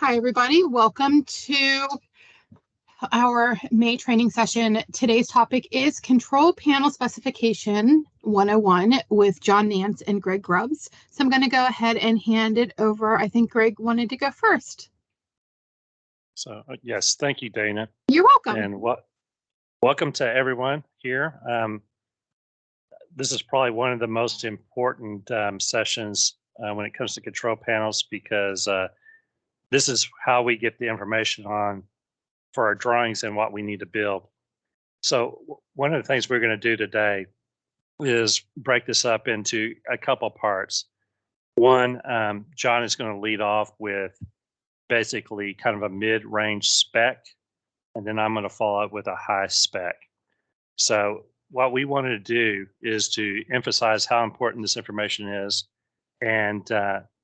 Hi, everybody. Welcome to our May training session. Today's topic is Control Panel Specification 101 with John Nance and Greg Grubbs. So I'm going to go ahead and hand it over. I think Greg wanted to go first. So yes, thank you, Dana. You're welcome. And welcome to everyone here. This is probably one of the most important sessions when it comes to control panels because this is how we get the information on for our drawings and what we need to build. So one of the things we're going to do today is break this up into a couple parts. One, John is going to lead off with basically kind of a mid-range spec, and then I'm going to follow up with a high spec. So what we wanted to do is to emphasize how important this information is and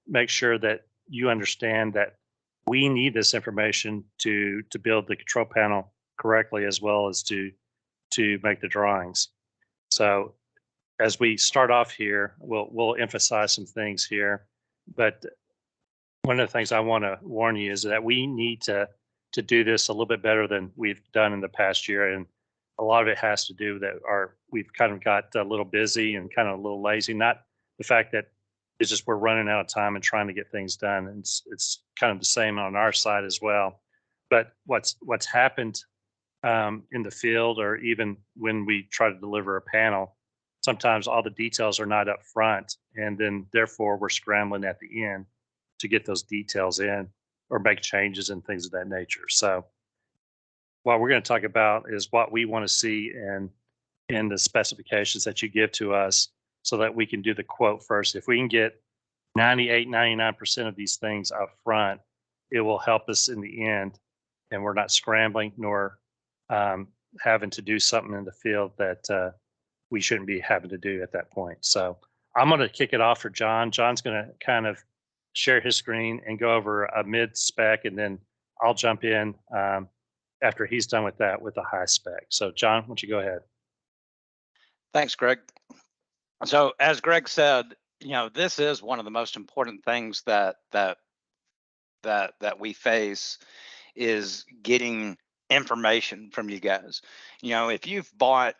make sure that you understand that we need this information to build the control panel correctly as well as to make the drawings. So as we start off here, we'll emphasize some things here, but one of the things I want to warn you is that we need to do this a little bit better than we've done in the past year, and a lot of it has to do that we've kind of got a little busy and kind of a little lazy. Not the fact that it's just we're running out of time and trying to get things done, and it's kind of the same on our side as well. But what's happened in the field, or even when we try to deliver a panel, sometimes all the details are not up front, and then therefore we're scrambling at the end to get those details in or make changes and things of that nature. So what we're going to talk about is what we want to see in the specifications that you give to us so that we can do the quote first. If we can get 98, 99% of these things up front, it will help us in the end, and we're not scrambling nor having to do something in the field that we shouldn't be having to do at that point. So I'm going to kick it off for John. John's going to kind of share his screen and go over a mid spec, and then I'll jump in after he's done with that with a high spec. So John, why don't you go ahead? Thanks, Greg. So as Greg said, this is one of the most important things that we face is getting information from you guys. If you've bought,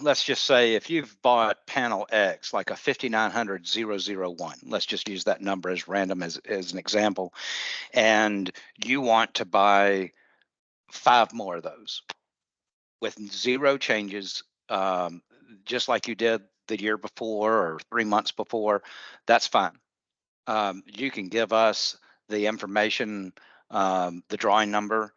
let's just say if you've bought panel X, like a 5900001, let's just use that number as random as an example, and you want to buy 5 more of those with 0 changes, just like you did the year before or 3 months before, that's fine. You can give us the information, the drawing number.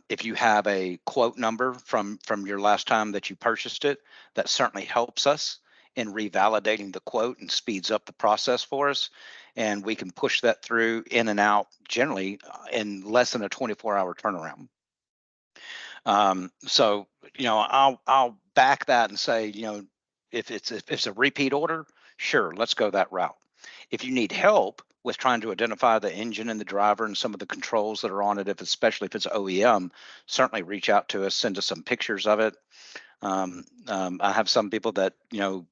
If you have a quote number from your last time that you purchased it, that certainly helps us in revalidating the quote and speeds up the process for us. And we can push that through in and out generally in less than a 24-hour turnaround. So, I'll back that and say, if it's a repeat order, sure, let's go that route. If you need help with trying to identify the engine and the driver and some of the controls that are on it, especially if it's OEM, certainly reach out to us, send us some pictures of it. I have some people that,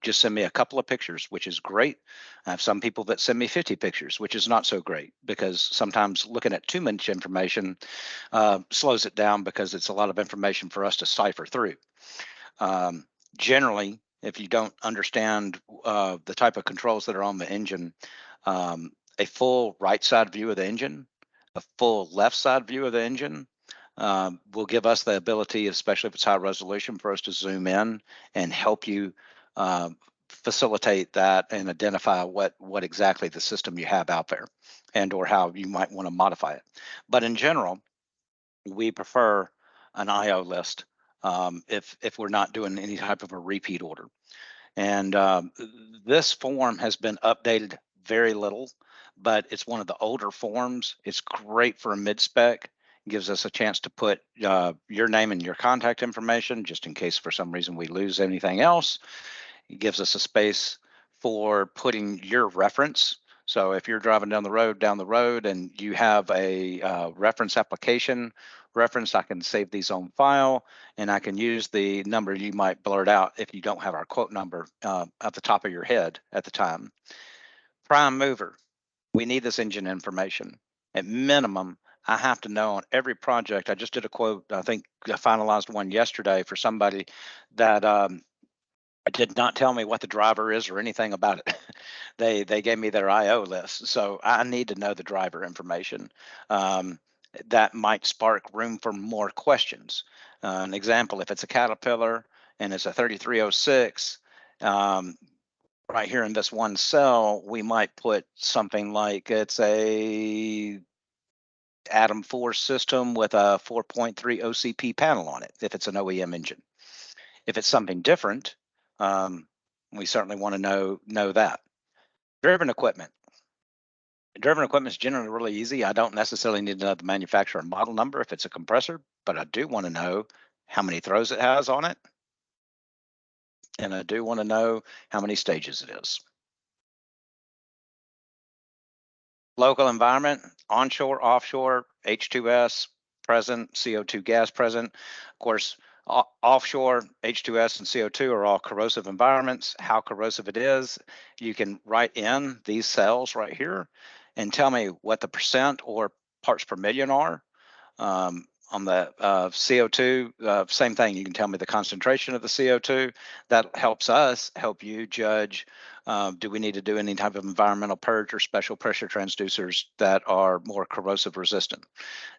just send me a couple of pictures, which is great. I have some people that send me 50 pictures, which is not so great because sometimes looking at too much information slows it down because it's a lot of information for us to cipher through. Generally, if you don't understand the type of controls that are on the engine, a full right side view of the engine, a full left side view of the engine, will give us the ability, especially if it's high resolution, for us to zoom in and help you facilitate that and identify what exactly the system you have out there and or how you might want to modify it. But in general, we prefer an IO list if we're not doing any type of a repeat order. And this form has been updated very little, but it's one of the older forms. It's great for a mid-spec. Gives us a chance to put your name and your contact information just in case for some reason we lose anything else. It gives us a space for putting your reference. So if you're driving down the road and you have a reference application reference, I can save these on file and I can use the number you might blurt out if you don't have our quote number at the top of your head at the time. Prime mover, we need this engine information. At minimum, I have to know on every project. I just did a quote, I think I finalized one yesterday for somebody that did not tell me what the driver is or anything about it. They gave me their IO list, so I need to know the driver information. That might spark room for more questions. An example, if it's a Caterpillar and it's a 3306, right here in this one cell, we might put something like it's a Atom 4 system with a 4.3 OCP panel on it, if it's an OEM engine. If it's something different, we certainly want to know that. Driven equipment. Driven equipment is generally really easy. I don't necessarily need to know the manufacturer model number if it's a compressor, but I do want to know how many throws it has on it. And I do want to know how many stages it is. Local environment, onshore, offshore, H2S present, CO2 gas present. Of course, offshore, H2S and CO2 are all corrosive environments. How corrosive it is, you can write in these cells right here and tell me what the percent or parts per million are. On the CO2, same thing. You can tell me the concentration of the CO2. That helps us help you judge, do we need to do any type of environmental purge or special pressure transducers that are more corrosive resistant,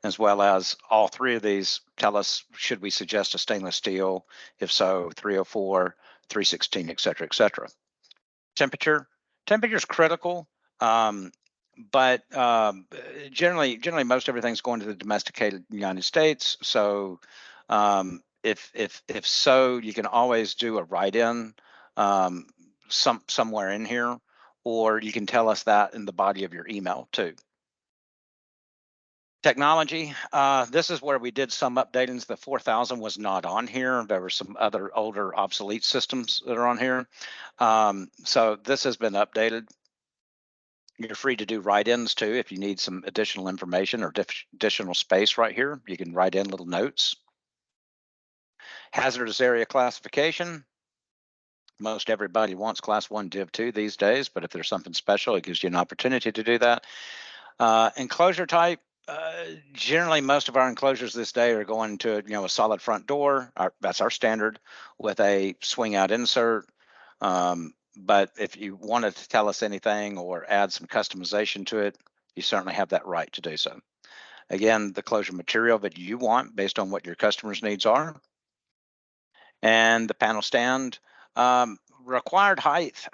as well as all three of these tell us, should we suggest a stainless steel? If so, 304, 316, et cetera, et cetera. Temperature is critical. But generally most everything's going to the domesticated United States. So if so, you can always do a write-in somewhere in here, or you can tell us that in the body of your email too. Technology, this is where we did some updatings. The 4000 was not on here. There were some other older obsolete systems that are on here. So this has been updated. You're free to do write-ins too if you need some additional information or additional space right here. You can write in little notes. Hazardous area classification. Most everybody wants class 1 div 2 these days, but if there's something special, it gives you an opportunity to do that. Enclosure type. Generally, most of our enclosures this day are going to a solid front door. That's our standard with a swing out insert. But if you wanted to tell us anything or add some customization to it, you certainly have that right to do so. Again, the closure material that you want based on what your customers' needs are. And the panel stand, required height.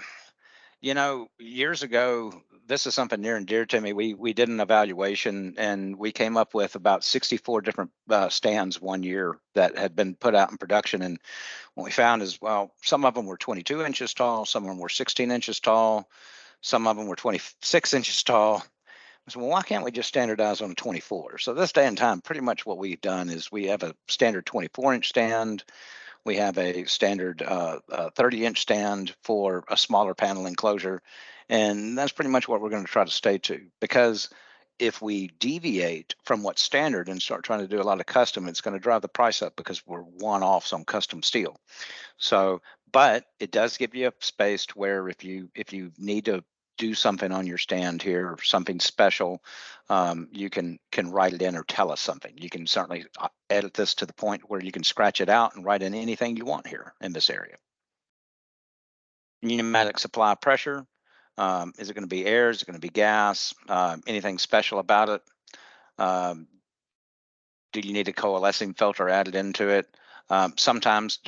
Years ago, this is something near and dear to me. We did an evaluation and we came up with about 64 different stands one year that had been put out in production. And what we found is, well, some of them were 22 inches tall, some of them were 16 inches tall, some of them were 26 inches tall. I said, well, why can't we just standardize on a 24? So this day and time, pretty much what we've done is we have a standard 24-inch stand. We have a standard 30-inch stand for a smaller panel enclosure. And that's pretty much what we're going to try to stay to, because if we deviate from what's standard and start trying to do a lot of custom, it's going to drive the price up because we're one-offs on custom steel. So, but it does give you a space to where if you need to do something on your stand here, something special, you can write it in or tell us something. You can certainly edit this to the point where you can scratch it out and write in anything you want here in this area. Pneumatic supply pressure. Is it going to be air? Is it going to be gas? Anything special about it? Do you need a coalescing filter added into it? Sometimes,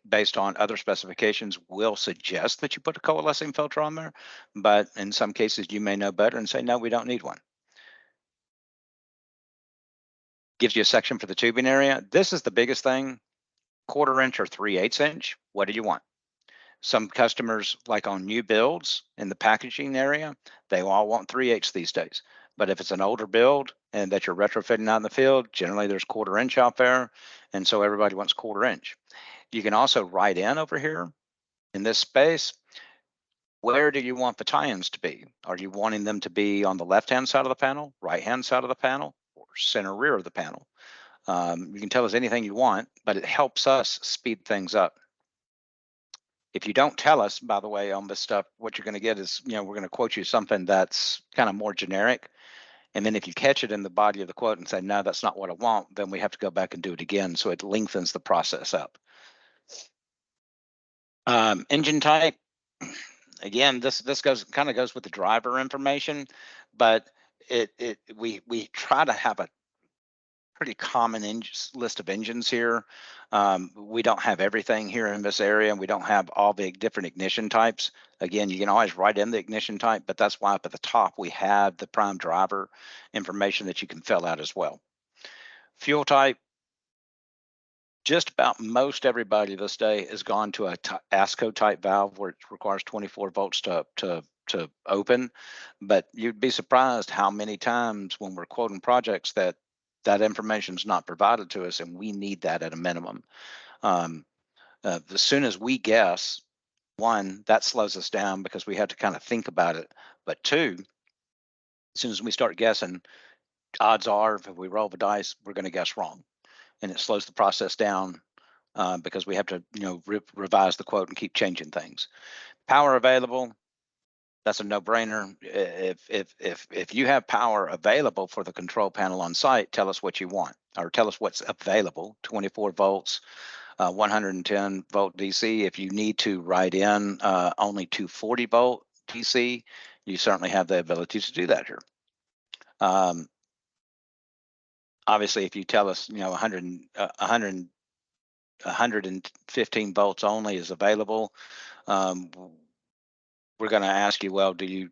based on other specifications, we'll suggest that you put a coalescing filter on there, but in some cases you may know better and say, no, we don't need one. Gives you a section for the tubing area. This is the biggest thing, 1/4 inch or 3/8 inch. What do you want? Some customers, like on new builds in the packaging area, they all want 3/8 these days. But if it's an older build and that you're retrofitting out in the field, generally there's 1/4 inch out there. And so everybody wants 1/4 inch. You can also write in over here in this space, where do you want the tie-ins to be? Are you wanting them to be on the left-hand side of the panel, right-hand side of the panel, or center rear of the panel? You can tell us anything you want, but it helps us speed things up. If you don't tell us, by the way, on this stuff, what you're going to get is, we're going to quote you something that's kind of more generic. And then if you catch it in the body of the quote and say, no, that's not what I want, then we have to go back and do it again. So it lengthens the process up. Engine type, again, this kind of goes with the driver information, but we try to have a pretty common list of engines here. We don't have everything here in this area, and we don't have all the different ignition types. Again, you can always write in the ignition type, but that's why up at the top we have the prime driver information that you can fill out as well. Fuel type, just about most everybody this day has gone to a ASCO type valve where it requires 24 volts to open, but you'd be surprised how many times when we're quoting projects that information is not provided to us, and we need that at a minimum. As soon as we guess, one, that slows us down because we have to kind of think about it, but two, as soon as we start guessing, odds are if we roll the dice, we're going to guess wrong, and it slows the process down because we have to, revise the quote and keep changing things. Power available, that's a no-brainer. If you have power available for the control panel on site, tell us what you want, or tell us what's available. 24 volts, 110 volt DC. If you need to write in only 240 volt DC, you certainly have the ability to do that here. Obviously, if you tell us, 115 volts only is available, we're going to ask you, well, do you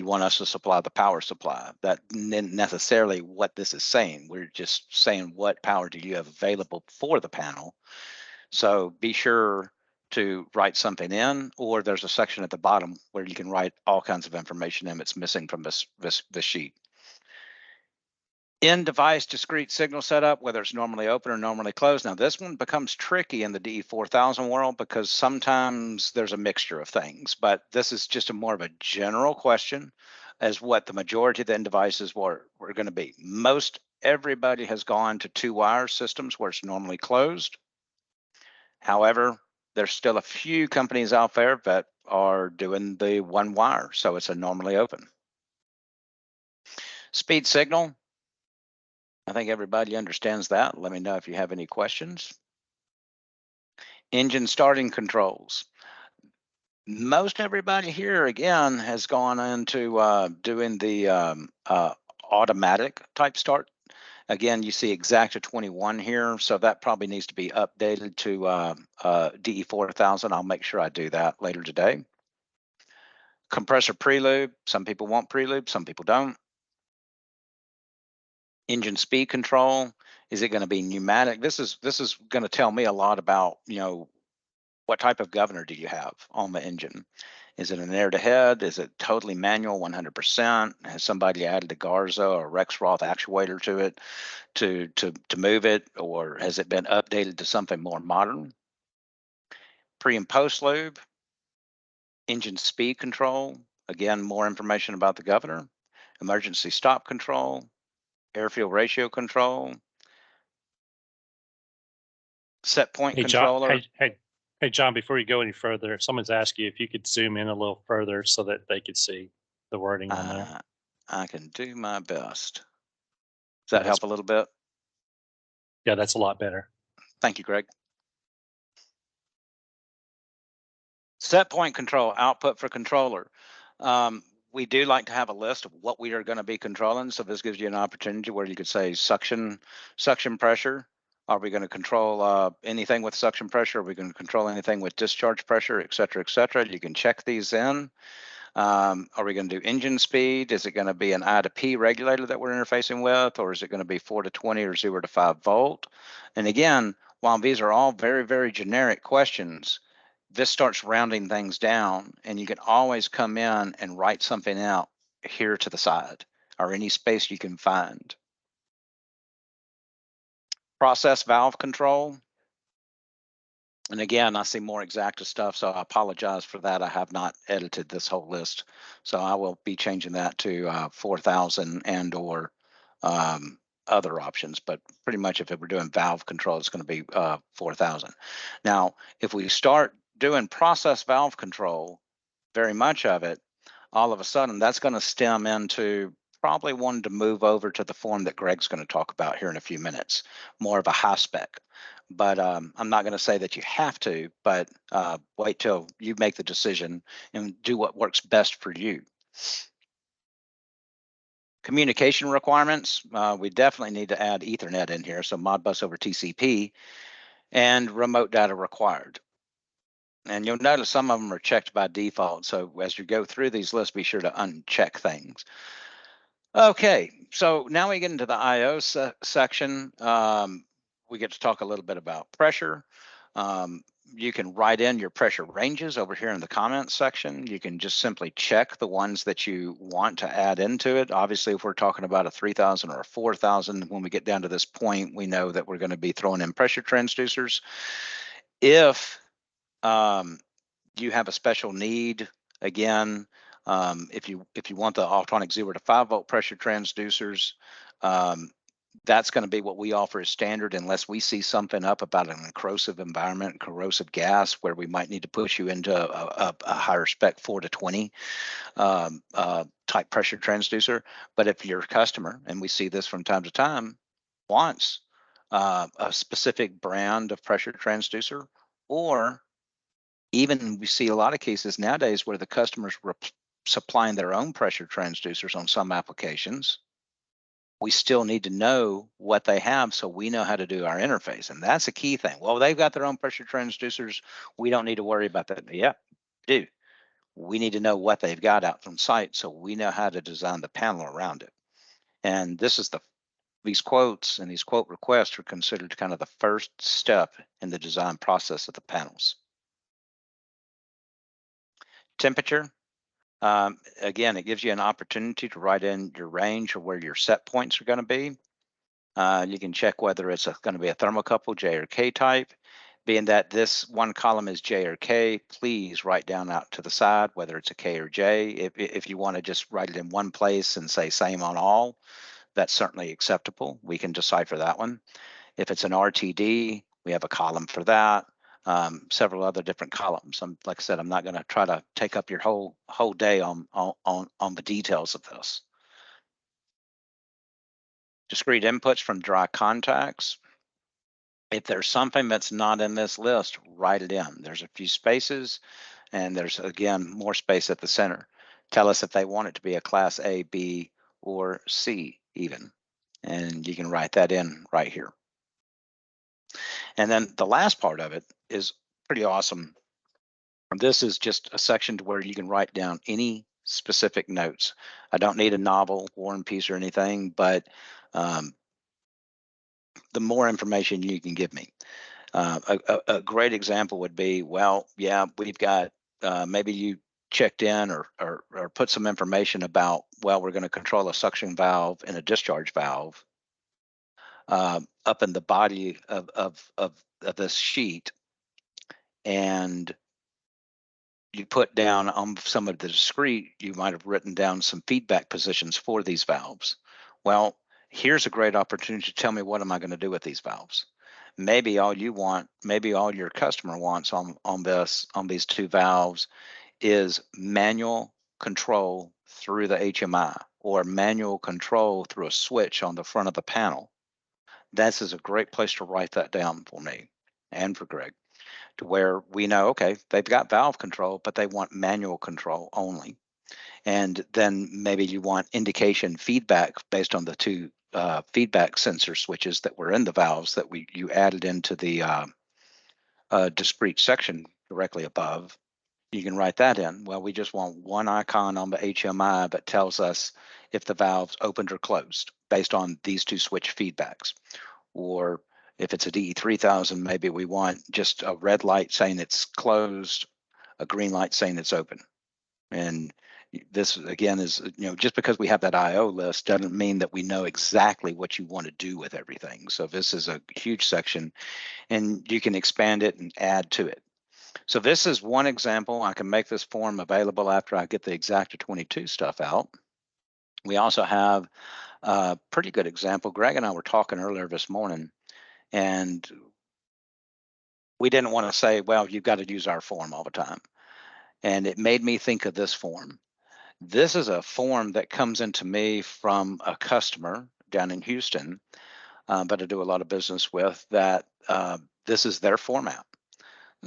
want us to supply the power supply? That isn't necessarily what this is saying. We're just saying what power do you have available for the panel. So be sure to write something in, or there's a section at the bottom where you can write all kinds of information in that's missing from this sheet. In-device discrete signal setup, whether it's normally open or normally closed. Now, this one becomes tricky in the DE4000 world because sometimes there's a mixture of things, but this is just more of a general question as what the majority of the in-devices were going to be. Most everybody has gone to 2-wire systems where it's normally closed. However, there's still a few companies out there that are doing the 1-wire, so it's a normally open. Speed signal. I think everybody understands that. Let me know if you have any questions. Engine starting controls. Most everybody here, again, has gone into doing the automatic type start. Again, you see Exacta 21 here, so that probably needs to be updated to DE4000. I'll make sure I do that later today. Compressor preloop. Some people want preloop, some people don't. Engine speed control, is it going to be pneumatic? This is going to tell me a lot about, what type of governor do you have on the engine? Is it an air to head? Is it totally manual 100%? Has somebody added a Garza or Rexroth actuator to it to move it, or has it been updated to something more modern? Pre and post lube, engine speed control, again, more information about the governor. Emergency stop control, air-fuel ratio control, set point controller. Hey, John, before you go any further, someone's asked you if you could zoom in a little further so that they could see the wording on there. I can do my best. Does that help a little bit? Yeah, that's a lot better. Thank you, Greg. Set point control, output for controller. We do like to have a list of what we are going to be controlling. So this gives you an opportunity where you could say suction pressure. Are we going to control anything with suction pressure? Are we going to control anything with discharge pressure, et cetera, et cetera? You can check these in. Are we going to do engine speed? Is it going to be an I to P regulator that we're interfacing with, or is it going to be 4 to 20 or 0 to 5 volt? And again, while these are all very, very generic questions, this starts rounding things down, and you can always come in and write something out here to the side or any space you can find. Process valve control. And again, I see more Exacta stuff, so I apologize for that. I have not edited this whole list, so I will be changing that to 4000 and or other options, but pretty much if we're doing valve control, it's going to be 4000. Now, if we start doing process valve control, very much of it, all of a sudden that's going to stem into probably wanted to move over to the form that Greg's going to talk about here in a few minutes, more of a high spec. But I'm not going to say that you have to, but wait till you make the decision and do what works best for you. Communication requirements, we definitely need to add Ethernet in here, so Modbus over TCP, and remote data required. And you'll notice some of them are checked by default, so as you go through these lists, be sure to uncheck things. Okay, so now we get into the I/O section. We get to talk a little bit about pressure. You can write in your pressure ranges over here in the comments section. You can just simply check the ones that you want to add into it. Obviously, if we're talking about a 3,000 or a 4,000, when we get down to this point, we know that we're going to be throwing in pressure transducers. If you have a special need, again, if you want the Altronic 0 to 5 volt pressure transducers, that's going to be what we offer as standard, unless we see something up about an corrosive environment, corrosive gas, where we might need to push you into a higher spec 4 to 20 type pressure transducer. But if your customer, and we see this from time to time, wants a specific brand of pressure transducer, or even we see a lot of cases nowadays where the customers were supplying their own pressure transducers on some applications, we still need to know what they have so we know how to do our interface. And that's a key thing. Well, they've got their own pressure transducers. We don't need to worry about that. Yeah, do. We need to know what they've got out from site so we know how to design the panel around it. And this is these quotes and these quote requests are considered kind of the first step in the design process of the panels. Temperature. Again, it gives you an opportunity to write in your range or where your set points are going to be. You can check whether it's going to be a thermocouple, J or K type. Being that this one column is J or K, please write down out to the side whether it's a K or J. If you want to just write it in one place and say same on all, that's certainly acceptable. We can decipher that one. If it's an RTD, we have a column for that. Several other different columns. Like I said, I'm not going to try to take up your whole day on the details of this. Discrete inputs from dry contacts. If there's something that's not in this list, write it in. There's a few spaces, and there's, again, more space at the center. Tell us if they want it to be a class A, B, or C even, and you can write that in right here. And then the last part of it is pretty awesome. This is just a section to where you can write down any specific notes. I don't need a novel, War and Peace, or anything, but the more information you can give me. A great example would be, well, yeah, we've got, maybe you checked in or put some information about, well, we're going to control a suction valve and a discharge valve up in the body of this sheet, and you put down on some of the discrete, you might have written down some feedback positions for these valves. Well, here's a great opportunity to tell me, what am I going to do with these valves? Maybe all you want, maybe all your customer wants on these two valves is manual control through the HMI, or manual control through a switch on the front of the panel. This is a great place to write that down for me and for Greg, to where we know, okay, they've got valve control, but they want manual control only. And then maybe you want indication feedback based on the two feedback sensor switches that were in the valves that you added into the discrete section directly above. You can write that in. Well, we just want one icon on the HMI that tells us if the valve's opened or closed based on these two switch feedbacks. Or if it's a DE3000, maybe we want just a red light saying it's closed, a green light saying it's open. And this, again, is, just because we have that IO list doesn't mean that we know exactly what you want to do with everything. So this is a huge section, and you can expand it and add to it. So this is one example. I can make this form available after I get the Exacta 22 stuff out. We also have a pretty good example. Greg and I were talking earlier this morning, and we didn't want to say, well, you've got to use our form all the time. And it made me think of this form. This is a form that comes into me from a customer down in Houston, but I do a lot of business with that. This is their format.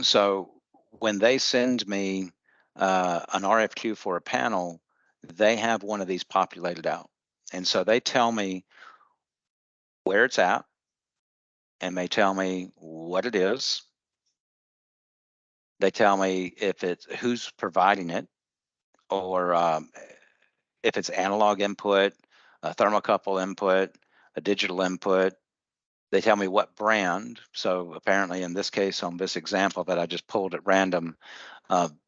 So when they send me an RFQ for a panel, they have one of these populated out. And so they tell me where it's at, and they tell me what it is. They tell me if it's who's providing it, or if it's analog input, a thermocouple input, a digital input. They tell me what brand. So apparently in this case, on this example that I just pulled at random,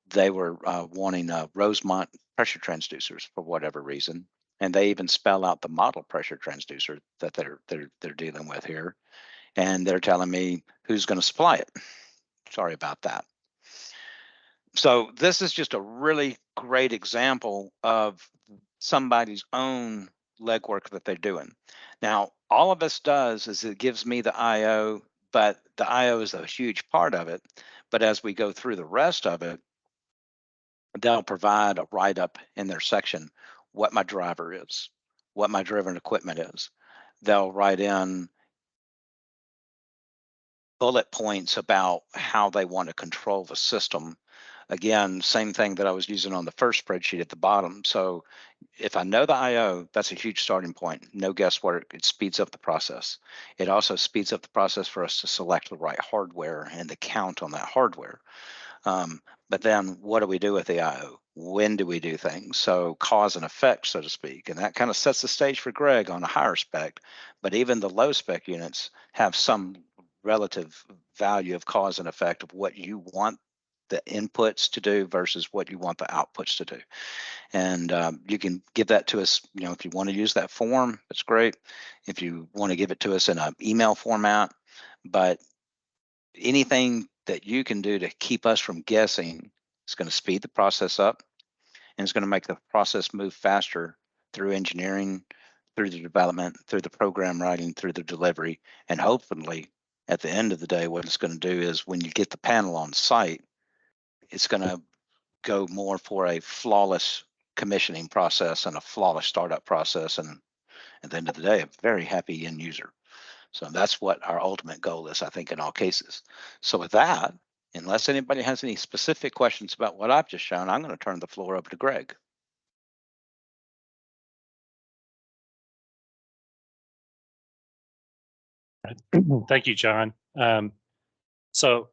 they were wanting Rosemont pressure transducers for whatever reason. And they even spell out the model pressure transducer that they're dealing with here. And they're telling me who's going to supply it. Sorry about that. So this is just a really great example of somebody's own legwork that they're doing. Now, all of this does is it gives me the IO, but the IO is a huge part of it. But as we go through the rest of it, they'll provide a write-up in their section, what my driver is, what my driven equipment is. They'll write in bullet points about how they want to control the system. Again, same thing that I was using on the first spreadsheet at the bottom. So if I know the IO, that's a huge starting point. No guesswork. It speeds up the process. It also speeds up the process for us to select the right hardware and the count on that hardware. But then what do we do with the IO? When do we do things? So cause and effect, so to speak. And that kind of sets the stage for Greg on a higher spec. But even the low spec units have some relative value of cause and effect of what you want the inputs to do versus what you want the outputs to do. And you can give that to us, if you want to use that form, that's great. If you want to give it to us in an email format, but anything that you can do to keep us from guessing is going to speed the process up, and it's going to make the process move faster through engineering, through the development, through the program writing, through the delivery, and hopefully at the end of the day, what it's going to do is when you get the panel on site, it's going to go more for a flawless commissioning process and a flawless startup process, and at the end of the day, a very happy end user. So that's what our ultimate goal is, I think, in all cases. So with that, unless anybody has any specific questions about what I've just shown, I'm going to turn the floor over to Greg. Thank you, John. So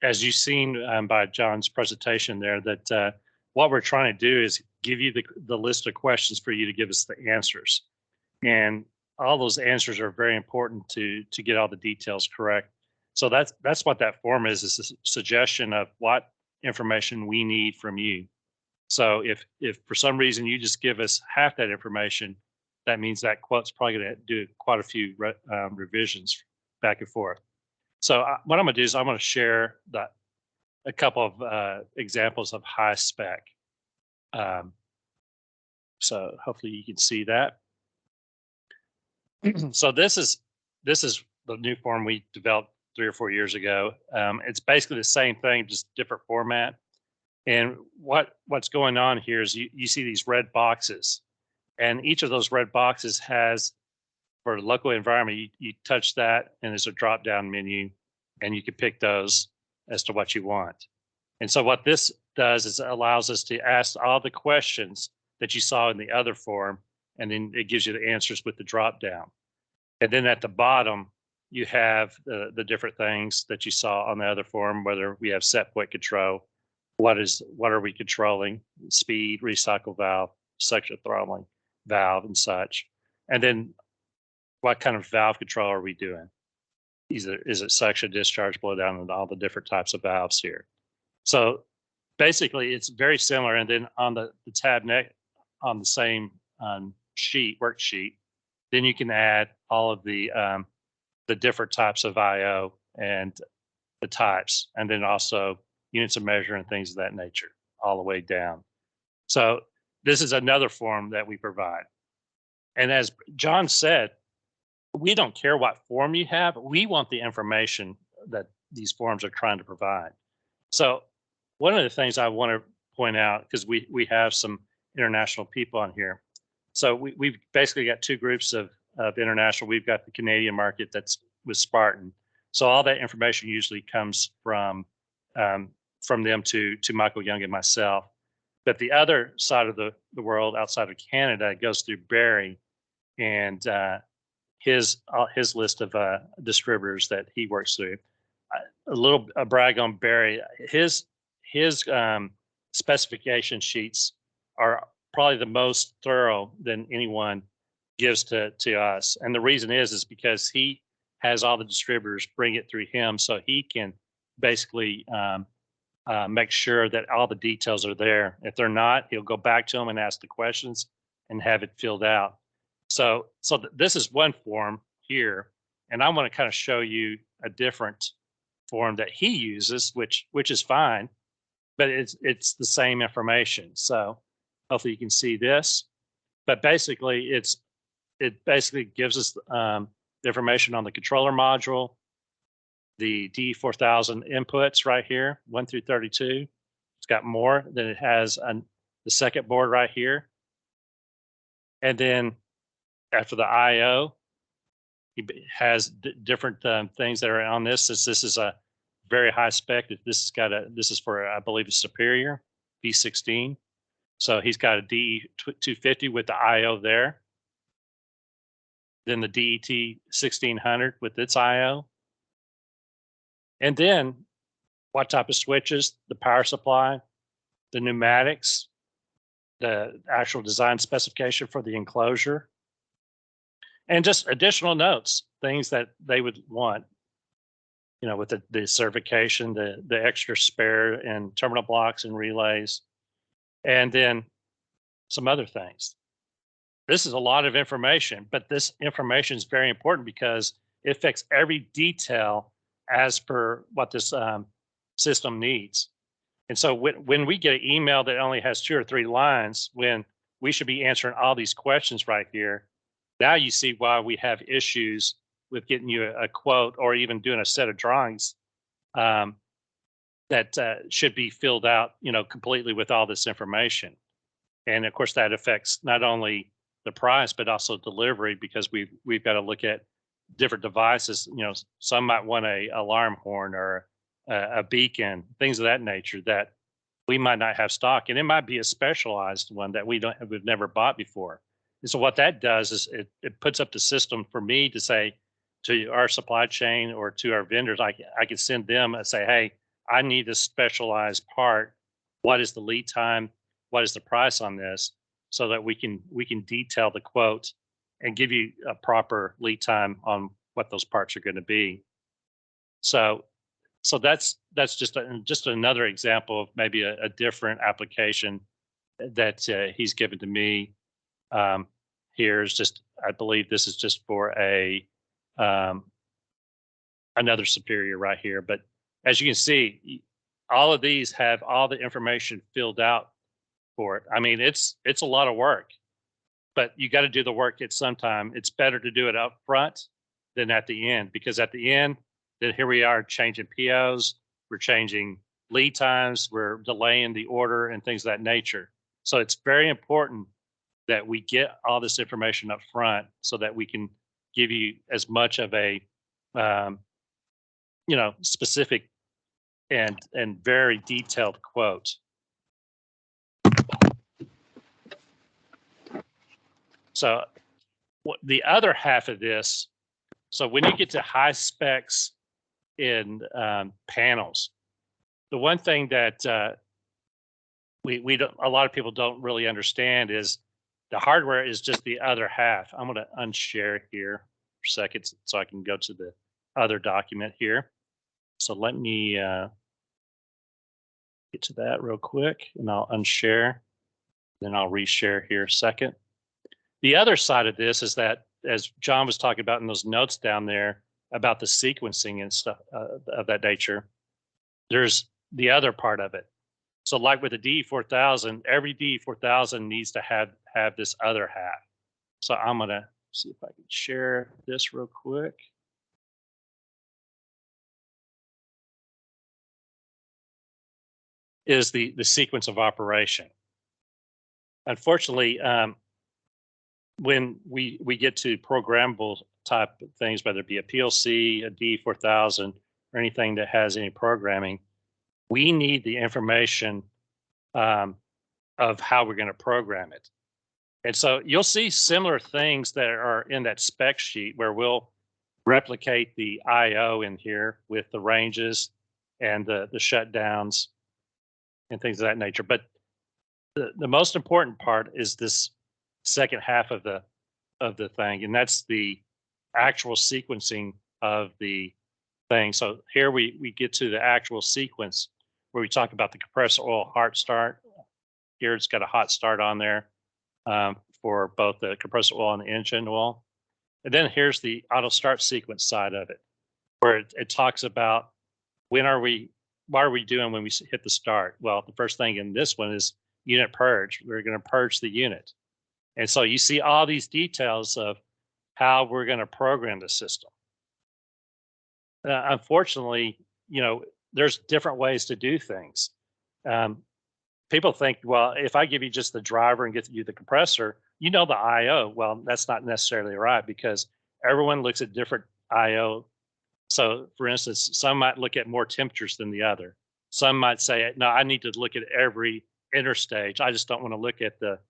as you've seen by John's presentation there, that what we're trying to do is give you the list of questions for you to give us the answers. And all those answers are very important to get all the details correct. So that's what that form is a suggestion of what information we need from you. So if for some reason you just give us half that information, that means that quote's probably going to do quite a few revisions back and forth. So what I'm going to do is I'm going to share a couple of examples of high spec. So hopefully you can see that. So this is the new form we developed 3 or 4 years ago. It's basically the same thing, just different format. And what's going on here is you see these red boxes, and each of those red boxes has, for the local environment, you touch that and there's a drop down menu, and you can pick those as to what you want. And so what this does is it allows us to ask all the questions that you saw in the other form, and then it gives you the answers with the drop down. And then at the bottom, you have the different things that you saw on the other form, whether we have set point control, what are we controlling, speed, recycle valve, suction throttling valve, and such. And then what kind of valve control are we doing? Is it suction, discharge, blow down, and all the different types of valves here. So basically it's very similar. And then on the tab next on the same worksheet, then you can add all of the different types of IO and the types, and then also units of measure and things of that nature all the way down. So this is another form that we provide. And as John said, we don't care what form you have. We want the information that these forms are trying to provide. So one of the things I want to point out, because we have some international people on here. So we've basically got two groups of international. We've got the Canadian market that's with Spartan. So all that information usually comes from them to Michael Young and myself. But the other side of the world outside of Canada goes through Barry and his list of distributors that he works through. A brag on Barry. His specification sheets are probably the most thorough than anyone gives to us. And the reason is because he has all the distributors bring it through him, so he can basically make sure that all the details are there. If they're not, he'll go back to them and ask the questions and have it filled out. So this is one form here, and I want to kind of show you a different form that he uses, which is fine, but it's the same information. So hopefully you can see this. But basically, it basically gives us the information on the controller module, the D4000 inputs right here, 1 through 32. It's got more than it has on the second board right here. And then after the I/O, he has different things that are on this. This is a very high spec. This is for, I believe, a Superior B16. So he's got a DE250 with the I/O there. Then the DET 1600 with its I/O. And then what type of switches, the power supply, the pneumatics, the actual design specification for the enclosure, and just additional notes, things that they would want, with the certification, the extra spare and terminal blocks and relays, and then some other things. This is a lot of information, but this information is very important because it affects every detail as per what this system needs. And so when we get an email that only has 2 or 3 lines, when we should be answering all these questions right here, now you see why we have issues with getting you a quote or even doing a set of drawings that should be filled out, completely with all this information. And of course, that affects not only the price, but also delivery, because we've got to look at different devices. Some might want a alarm horn or a beacon, things of that nature that we might not have stock, and it might be a specialized one that we've never bought before. And so what that does is it puts up the system for me to say to our supply chain or to our vendors, I can send them and say, hey, I need a specialized part. What is the lead time? What is the price on this? So that we can detail the quote and give you a proper lead time on what those parts are going to be. So that's just another example of maybe a different application that he's given to me. Here is just, I believe this is just for another Superior right here. But as you can see, all of these have all the information filled out for it. I mean, it's a lot of work, but you got to do the work at some time. It's better to do it up front than at the end, because at the end, then here we are changing POs, we're changing lead times, we're delaying the order and things of that nature. So it's very important that we get all this information up front so that we can give you as much of a specific and very detailed quote. So the other half of this, so when you get to high specs in panels, the one thing that we don't, a lot of people don't really understand is the hardware is just the other half. I'm going to unshare here for a second so I can go to the other document here. So let me get to that real quick, and I'll unshare. Then I'll reshare here a second. The other side of this is that, as John was talking about in those notes down there about the sequencing and stuff of that nature, there's the other part of it. So like with the DE4000, every DE4000 needs to have this other half. So I'm going to see if I can share this real quick. Is the sequence of operation. unfortunately, when we get to programmable type of things, whether it be a PLC, a D4000, or anything that has any programming, we need the information of how we're going to program it. And so you'll see similar things that are in that spec sheet where we'll replicate the I/O in here with the ranges and the shutdowns and things of that nature. But the most important part is this second half of the thing, and that's the actual sequencing of the thing. So here we get to the actual sequence where we talk about the compressor oil hot start. Here it's got a hot start on there for both the compressor oil and the engine oil. And then here's the auto start sequence side of it, where it talks about what are we doing when we hit the start? Well, the first thing in this one is unit purge. We're going to purge the unit. And so you see all these details of how we're going to program the system. Unfortunately, there's different ways to do things. People think, well, if I give you just the driver and get you the compressor, the I/O. Well, that's not necessarily right, because everyone looks at different I/O. So, for instance, some might look at more temperatures than the other. Some might say, no, I need to look at every interstage. I just don't want to look at the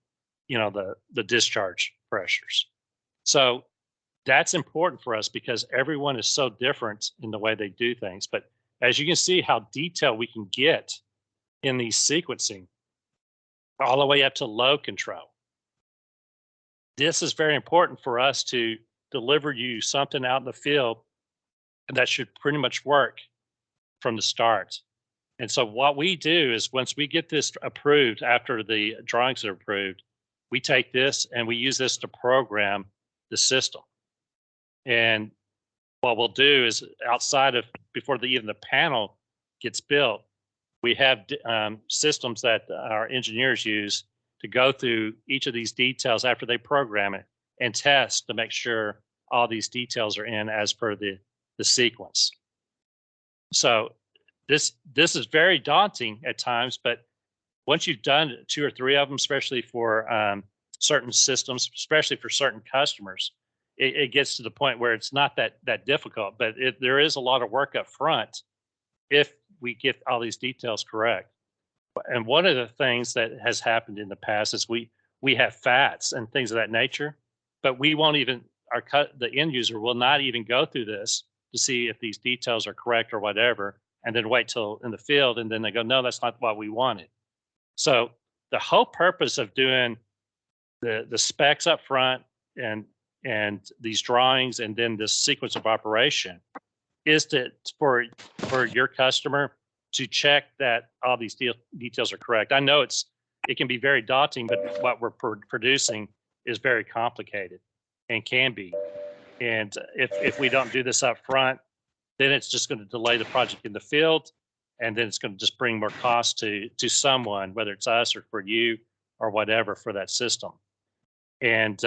discharge pressures. So that's important for us because everyone is so different in the way they do things. But as you can see how detailed we can get in the sequencing all the way up to load control. This is very important for us to deliver you something out in the field that should pretty much work from the start. And so what we do is once we get this approved, after the drawings are approved, we take this and we use this to program the system. And what we'll do is outside of, before even the panel gets built, we have systems that our engineers use to go through each of these details after they program it and test to make sure all these details are in as per the sequence. So this is very daunting at times, but once you've done 2 or 3 of them, especially for certain systems, especially for certain customers, it gets to the point where it's not that difficult, but there is a lot of work up front if we get all these details correct. And one of the things that has happened in the past is we have FATs and things of that nature, but we won't even, the end user will not even go through this to see if these details are correct or whatever, and then wait till in the field, and then they go, no, that's not what we wanted. So the whole purpose of doing the specs up front and these drawings and then this sequence of operation is for your customer to check that all these details are correct. I know it can be very daunting, but what we're producing is very complicated and can be. And if we don't do this up front, then it's just going to delay the project in the field, and then it's going to just bring more cost to someone, whether it's us or for you or whatever, for that system. And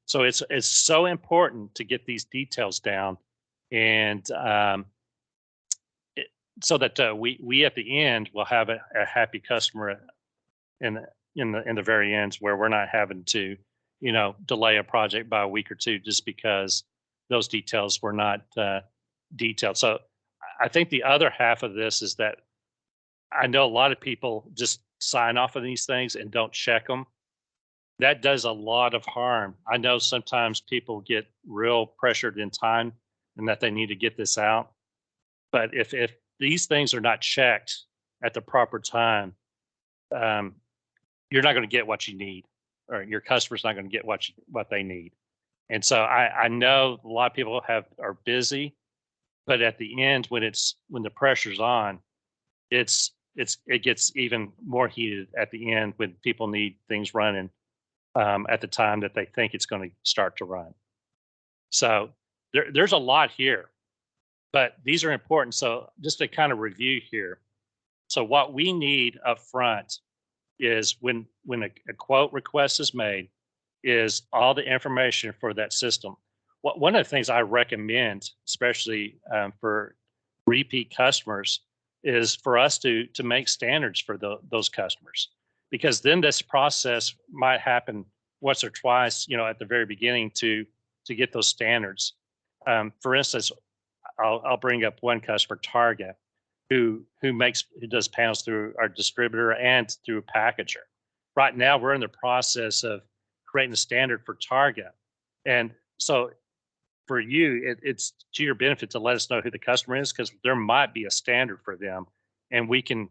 so it's so important to get these details down, and so that we at the end will have a happy customer in the very end, where we're not having to delay a project by a week or two just because those details were not detailed. So I think the other half of this is that I know a lot of people just sign off on these things and don't check them. That does a lot of harm. I know sometimes people get real pressured in time and that they need to get this out. But if these things are not checked at the proper time, you're not going to get what you need, or your customer's not going to get what they need. And so I know a lot of people are busy, but at the end, when the pressure's on, it gets even more heated at the end when people need things running at the time that they think it's going to start to run. So there's a lot here, but these are important. So just to kind of review here. So what we need up front is when a quote request is made, is all the information for that system. One of the things I recommend, especially for repeat customers, is for us to make standards for those customers. because then this process might happen once or twice, at the very beginning to get those standards. For instance, I'll bring up one customer, Target, who does panels through our distributor and through a packager. Right now, we're in the process of creating a standard for Target, and so for you, it's to your benefit to let us know who the customer is, because there might be a standard for them, and we can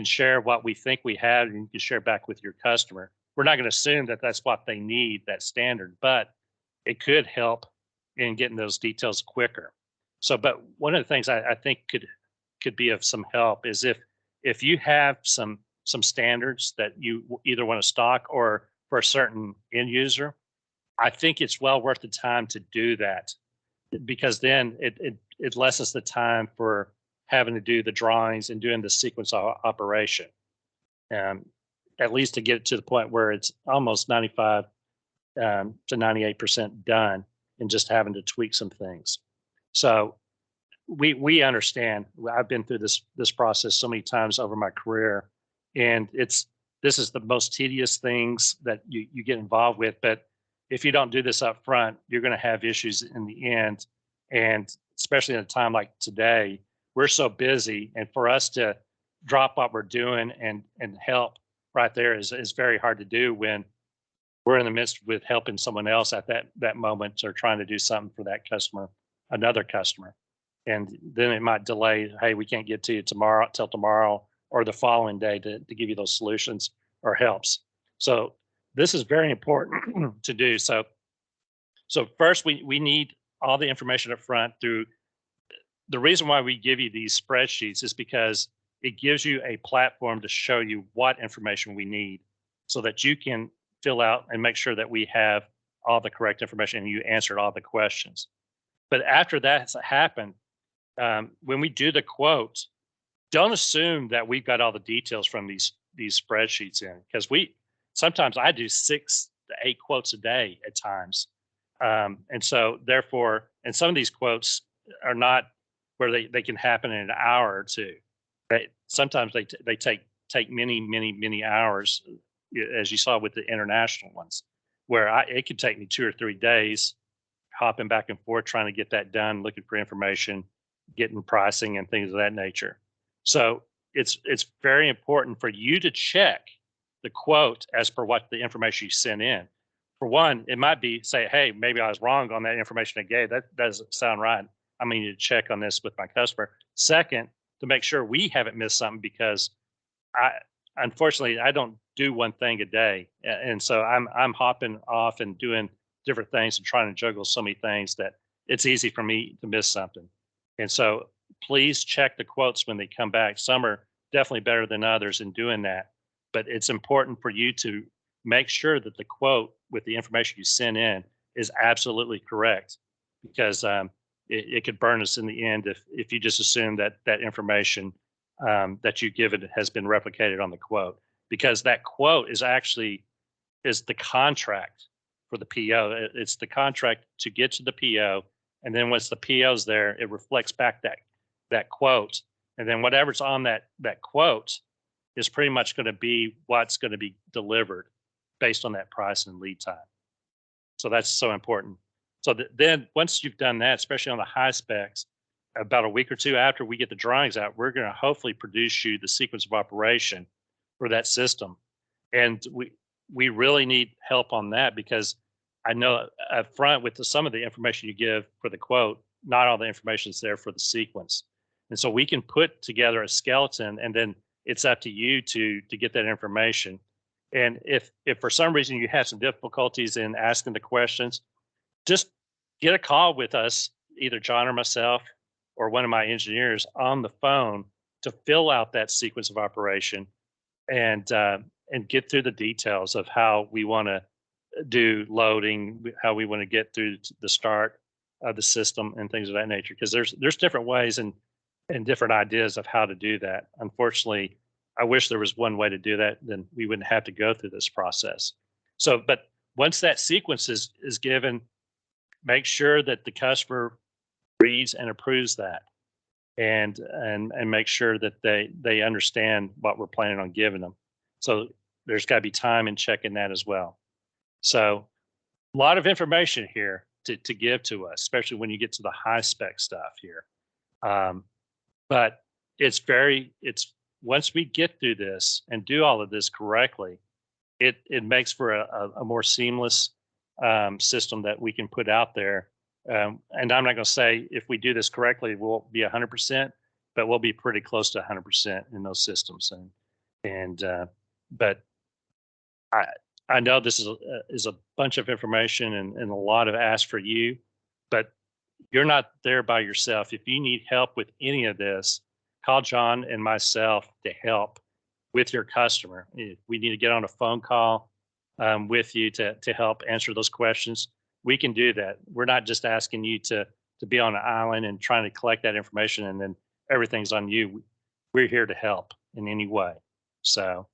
share what we think we have, and you can share back with your customer. We're not going to assume that that's what they need, that standard, but it could help in getting those details quicker. So, but one of the things I think could be of some help is if you have some standards that you either want to stock or for a certain end user, I think it's well worth the time to do that, because then it lessens the time for having to do the drawings and doing the sequence operation, at least to get it to the point where it's almost 95 to 98% done and just having to tweak some things. So we understand. I've been through this process so many times over my career, and this is the most tedious things that you get involved with. But if you don't do this up front, you're going to have issues in the end. And especially in a time like today, we're so busy, and for us to drop what we're doing and help right there is very hard to do when we're in the midst with helping someone else at that moment, or trying to do something for that customer, another customer. And then it might delay, hey, we can't get to you till tomorrow or the following day to give you those solutions or helps. So this is very important to do. So first we need all the information up front. Through the reason why we give you these spreadsheets is because it gives you a platform to show you what information we need, so that you can fill out and make sure that we have all the correct information and you answered all the questions. But after that has happened, when we do the quote, don't assume that we've got all the details from these spreadsheets in, because sometimes I do 6 to 8 quotes a day at times. And so therefore, and some of these quotes are not where they can happen in an hour or two. Sometimes they take many hours, as you saw with the international ones, where it could take me 2 or 3 days hopping back and forth trying to get that done, looking for information, getting pricing and things of that nature. So it's very important for you to check the quote as per what the information you sent in. For one, it might be say, hey, maybe I was wrong on that information I gave. That doesn't sound right. I need to check on this with my customer. Second, to make sure we haven't missed something, because unfortunately I don't do one thing a day, and so I'm hopping off and doing different things and trying to juggle so many things that it's easy for me to miss something. And so please check the quotes when they come back. Some are definitely better than others in doing that, but it's important for you to make sure that the quote with the information you send in is absolutely correct, because it could burn us in the end if you just assume that information that you give it has been replicated on the quote, because that quote is the contract for the PO. It's the contract to get to the PO, and then once the PO's there, it reflects back that quote, and then whatever's on that quote is pretty much going to be what's going to be delivered based on that price and lead time. So that's so important. So then once you've done that, especially on the high specs, about a week or two after we get the drawings out, we're going to hopefully produce you the sequence of operation for that system. And we really need help on that, because I know up front with some of the information you give for the quote, not all the information is there for the sequence. And so we can put together a skeleton, and then it's up to you to get that information. And if for some reason you have some difficulties in asking the questions, just get a call with us, either John or myself or one of my engineers on the phone, to fill out that sequence of operation and get through the details of how we want to do loading, how we want to get through the start of the system and things of that nature. Because there's different ways and different ideas of how to do that. Unfortunately, I wish there was one way to do that, then we wouldn't have to go through this process. So, but once that sequence is given, make sure that the customer reads and approves that, and make sure that they understand what we're planning on giving them. So there's got to be time in checking that as well. So a lot of information here to give to us, especially when you get to the high spec stuff here. But it's once we get through this and do all of this correctly, it makes for a more seamless system that we can put out there. And I'm not going to say if we do this correctly, we'll be 100%, but we'll be pretty close to 100% in those systems. But I know this is a bunch of information and a lot of ask for you, but you're not there by yourself. If you need help with any of this, call John and myself to help with your customer. If we need to get on a phone call with you to help answer those questions, we can do that. We're not just asking you to be on an island and trying to collect that information and then everything's on you. We're here to help in any way. So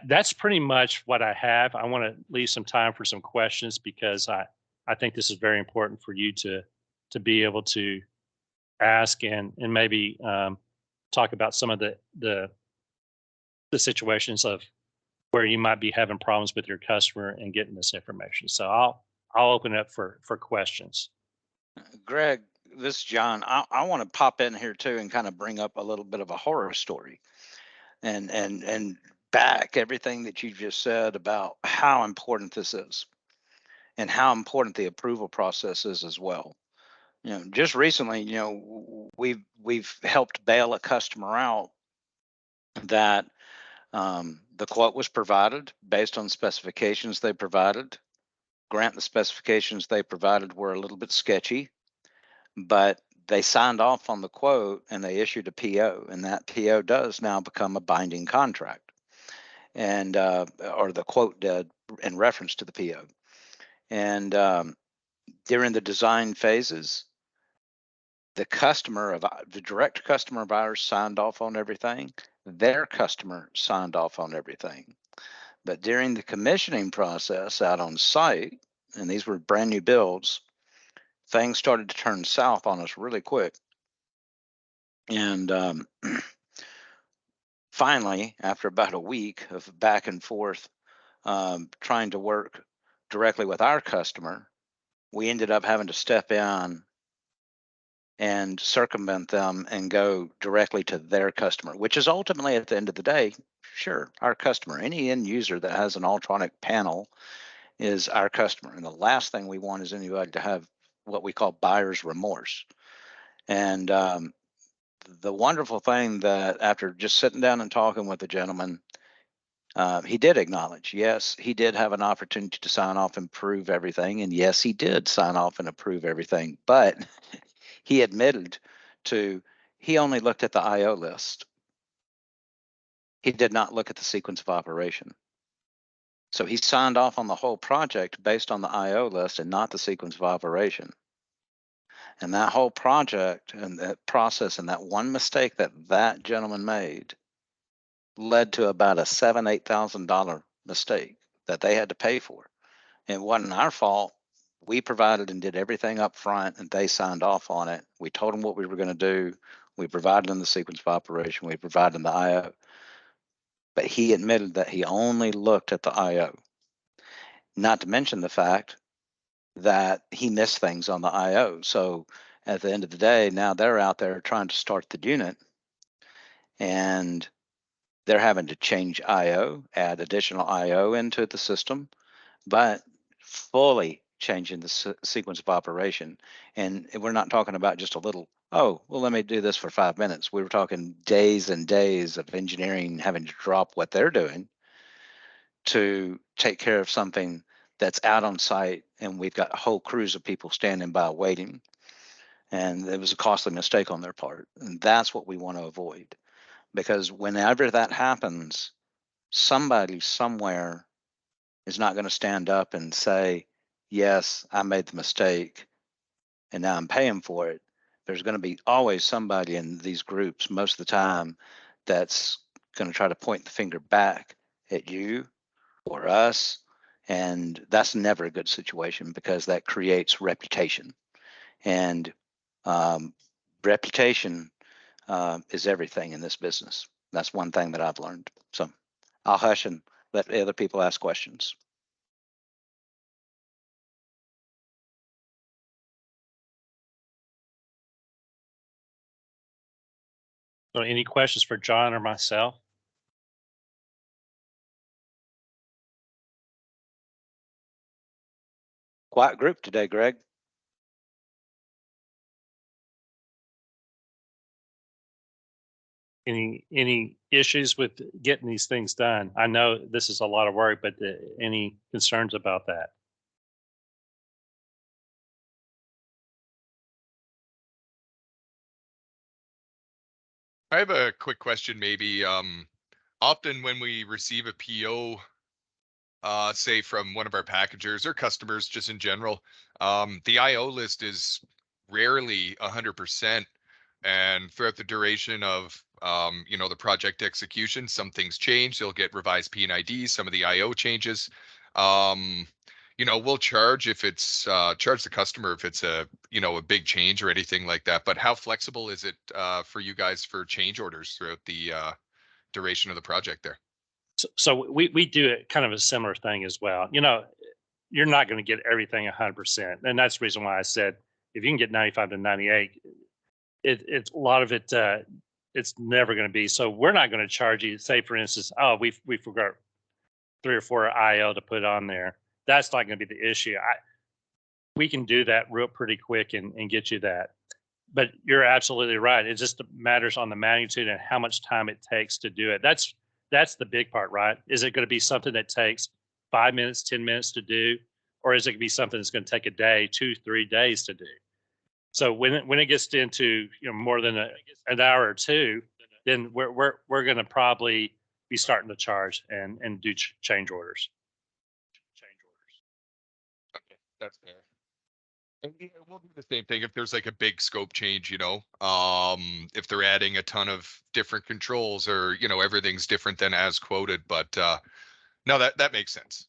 that's pretty much what I have. I want to leave some time for some questions because I think this is very important for you to be able to ask and maybe talk about some of the situations of where you might be having problems with your customer and getting this information. So I'll open it up for questions. Greg, this is John. I want to pop in here too and kind of bring up a little bit of a horror story and back everything that you just said about how important this is and how important the approval process is as well. Just recently, we've helped bail a customer out that the quote was provided based on specifications they provided. Grant, the specifications they provided were a little bit sketchy, but they signed off on the quote and they issued a PO, and that PO does now become a binding contract, and or the quote did in reference to the PO. And during the design phases, the direct customer of ours signed off on everything. Their customer signed off on everything. But during the commissioning process out on site, and these were brand new builds, things started to turn south on us really quick. And finally, after about a week of back and forth, trying to work directly with our customer, we ended up having to step in and circumvent them and go directly to their customer, which is ultimately at the end of the day, sure, our customer. Any end user that has an Alltronic panel is our customer. And the last thing we want is anybody to have what we call buyer's remorse. And the wonderful thing that after just sitting down and talking with the gentleman, he did acknowledge, yes, he did have an opportunity to sign off and approve everything. And yes, he did sign off and approve everything. But he admitted he only looked at the IO list. He did not look at the sequence of operation. So he signed off on the whole project based on the IO list and not the sequence of operation. And that whole project and that process and that one mistake that gentleman made led to about a $7,000-8,000 mistake that they had to pay for. It wasn't our fault. We provided and did everything up front, and they signed off on it. We told them what we were going to do. We provided them the sequence of operation. We provided them the IO. But he admitted that he only looked at the IO. Not to mention the fact that he missed things on the IO. So at the end of the day, now they're out there trying to start the unit, and they're having to change IO, add additional IO into the system, but fully changing the sequence of operation. And we're not talking about just a little, oh, well, let me do this for 5 minutes. We were talking days and days of engineering having to drop what they're doing to take care of something that's out on site, and we've got whole crews of people standing by waiting. And it was a costly mistake on their part. And that's what we want to avoid. Because whenever that happens, somebody somewhere is not going to stand up and say, yes, I made the mistake and now I'm paying for it. There's going to be always somebody in these groups most of the time that's going to try to point the finger back at you or us. And that's never a good situation because that creates reputation. And reputation is everything in this business. That's one thing that I've learned. So I'll hush and let other people ask questions. So any questions for John or myself? Quiet group today, Greg. Any issues with getting these things done? I know this is a lot of work, but any concerns about that? I have a quick question, maybe. Often when we receive a PO, say from one of our packagers or customers, just in general, the IO list is rarely 100%. And throughout the duration of, the project execution, some things change. They'll get revised P&IDs, some of the IO changes. We'll charge if it's charge the customer if it's a big change or anything like that. But how flexible is it for you guys for change orders throughout the duration of the project there? So we do it kind of a similar thing as well. You're not going to get everything 100%, and that's the reason why I said if you can get 95 to 98, it's a lot of it. It's never going to be. So we're not going to charge you. Say for instance, oh, we forgot 3 or 4 IO to put on there. That's not going to be the issue. We can do that real pretty quick and get you that. But you're absolutely right. It just matters on the magnitude and how much time it takes to do it. That's the big part, right? Is it going to be something that takes 5 minutes, 10 minutes to do, or is it going to be something that's going to take a day, 2, 3 days to do? So when it gets into more than an hour or two, then we're going to probably be starting to charge and do change orders. Okay, that's fair. And we'll do the same thing if there's like a big scope change, if they're adding a ton of different controls or, everything's different than as quoted. But no, that makes sense.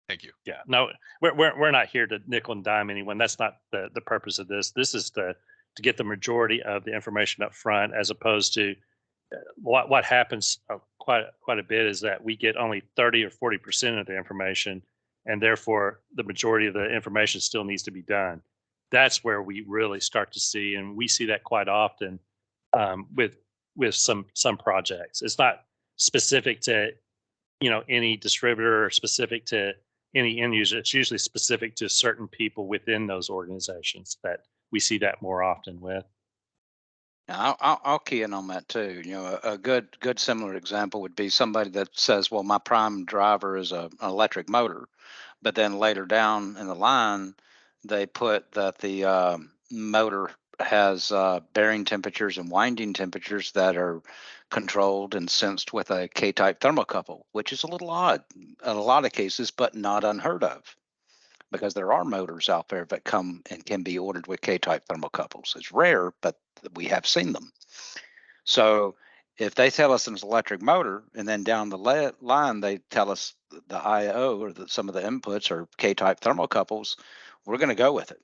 Thank you. Yeah, no, we're not here to nickel and dime anyone. That's not the purpose of this. This is to get the majority of the information up front, as opposed to what happens quite a bit is that we get only 30 or 40% of the information, and therefore the majority of the information still needs to be done. That's where we really start to see, and we see that quite often with some projects. It's not specific to any distributor or specific to any end user. It's usually specific to certain people within those organizations that we see that more often with. I'll key in on that too. A good similar example would be somebody that says, well, my prime driver is an electric motor, but then later down in the line, they put that the motor has bearing temperatures and winding temperatures that are controlled and sensed with a K-type thermocouple, which is a little odd in a lot of cases, but not unheard of, because there are motors out there that come and can be ordered with K-type thermocouples. It's rare, but we have seen them. So if they tell us it's an electric motor, and then down the line they tell us the IO or some of the inputs are K-type thermocouples, we're going to go with it.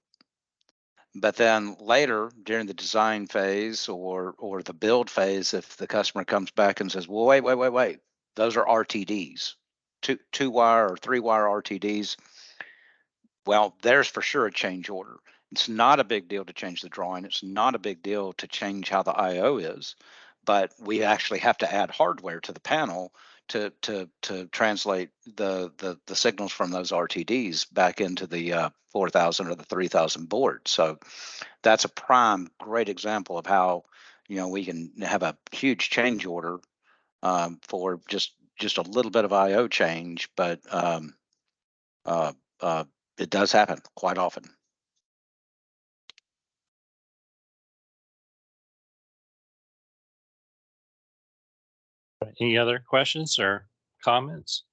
But then later during the design phase or the build phase, if the customer comes back and says, well, wait, those are RTDs, two wire or 3-wire RTDs. Well, there's for sure a change order. It's not a big deal to change the drawing. It's not a big deal to change how the IO is, but we actually have to add hardware to the panel to translate the signals from those RTDs back into the 4000 or the 3000 board. So that's a prime great example of how we can have a huge change order for just a little bit of IO change, but it does happen quite often. Any other questions or comments?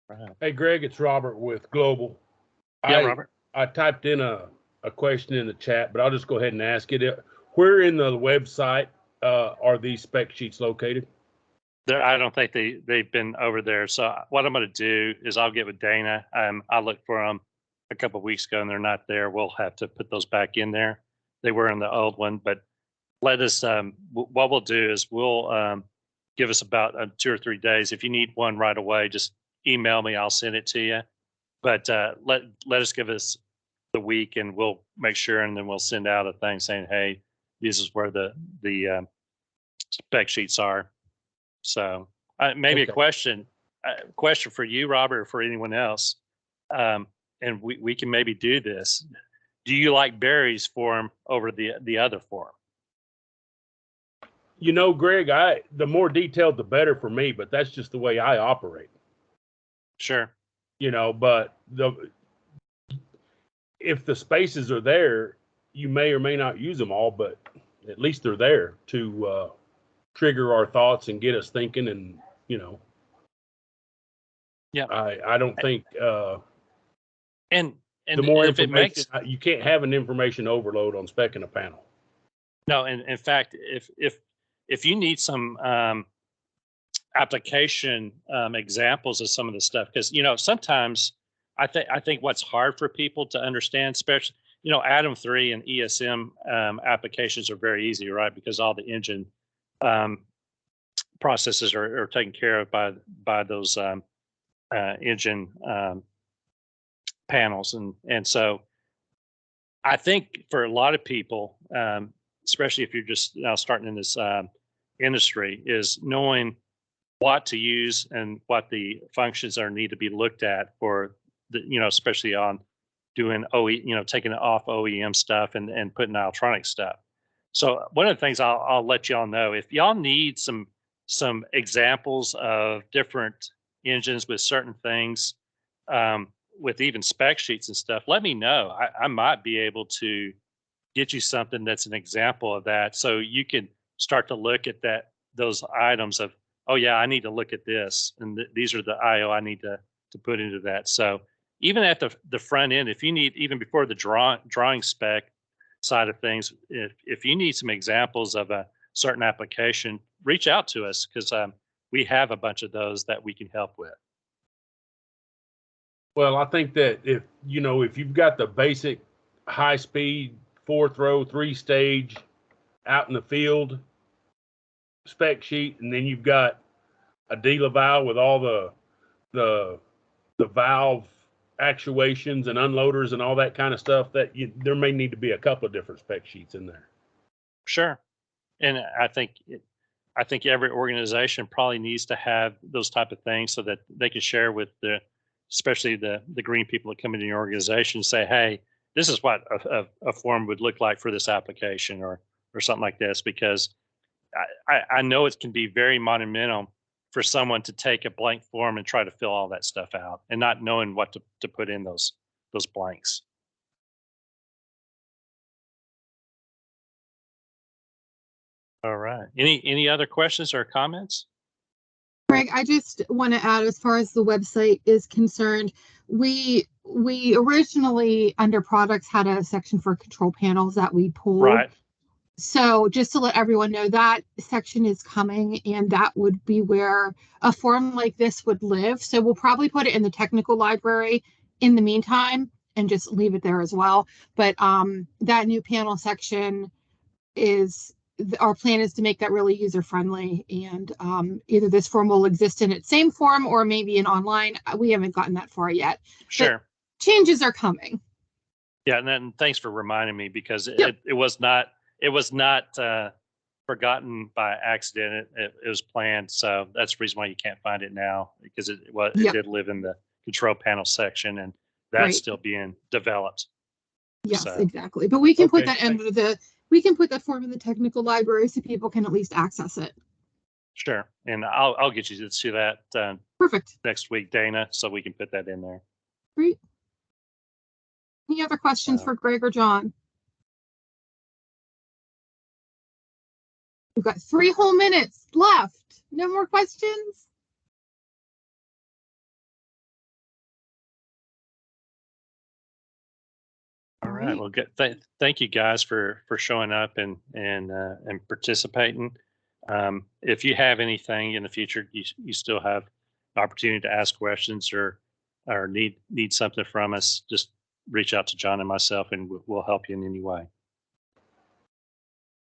Right. Hey, Greg, it's Robert with Global. Yeah, Robert. I typed in a question in the chat, but I'll just go ahead and ask it. Where in the website are these spec sheets located? I don't think they've been over there. So what I'm going to do is I'll get with Dana. I looked for them a couple of weeks ago and they're not there. We'll have to put those back in there. They were in the old one, but let us, what we'll do is we'll give us about 2 or 3 days. If you need one right away, just email me. I'll send it to you. But let us give us the week, and we'll make sure, and then we'll send out a thing saying, hey, this is where the spec sheets are. So maybe Okay. a question for you, Robert, or for anyone else. And we can maybe do this. Do you like Barry's form over the other form? You know, Greg, the more detailed, the better for me, but that's just the way I operate. Sure. You know, but if the spaces are there, you may or may not use them all, but at least they're there to trigger our thoughts and get us thinking. And, you know, yeah, I don't think, and the more if it information, makes, you can't have an information overload on spec in a panel. no, and in fact, if you need some application examples of some of the stuff, because you know sometimes I think what's hard for people to understand, especially you know Atom 3 and ESM applications are very easy, right? Because all the engine processes are taken care of by those engine panels, and so I think for a lot of people, especially if you're just now starting in this industry, is knowing what to use and what the functions are need to be looked at for the, you know, especially on doing OE, you know, taking it off OEM stuff and putting Altronic stuff. So one of the things I'll let y'all know, if y'all need some examples of different engines with certain things, with even spec sheets and stuff, let me know. I might be able to get you something that's an example of that, so you can start to look at those items of, oh yeah, I need to look at this, and these are the IO I need to put into that. So even at the front end, if you need, even before the drawing spec side of things, if you need some examples of a certain application, reach out to us, because we have a bunch of those that we can help with. Well, I think that if you've got the basic high speed 4-throw 3-stage out in the field spec sheet, and then you've got a D valve with all the valve actuations and unloaders and all that kind of stuff, that there may need to be a couple of different spec sheets in there. Sure. And I think every organization probably needs to have those type of things so that they can share with especially the green people that come into your organization, say, hey, this is what a form would look like for this application or something like this, because I know it can be very monumental for someone to take a blank form and try to fill all that stuff out and not knowing what to put in those blanks. All right. Any other questions or comments? Greg, I just want to add, as far as the website is concerned, we originally under products had a section for control panels that we pulled. Right. So just to let everyone know, that section is coming, and that would be where a form like this would live. So we'll probably put it in the technical library in the meantime and just leave it there as well. But that new panel section our plan is to make that really user friendly, and either this form will exist in its same form or maybe in online. We haven't gotten that far yet. Sure. But changes are coming. Yeah, and then thanks for reminding me, because Yep. it was not forgotten by accident. It was planned, so that's the reason why you can't find it now, because it Yep. did live in the control panel section, and that's Right. still being developed. Yes, So, exactly. But we can put okay, that we can put that form in the technical library so people can at least access it. sure, and I'll get you to that Perfect. next week, Dana, so we can put that in there. Great. Any other questions for Greg or John? We've got 3 whole minutes left. No more questions? All right. Well, good. Thank you guys for showing up and participating. If you have anything in the future, you still have the opportunity to ask questions or need something from us, just reach out to John and myself, and we'll help you in any way.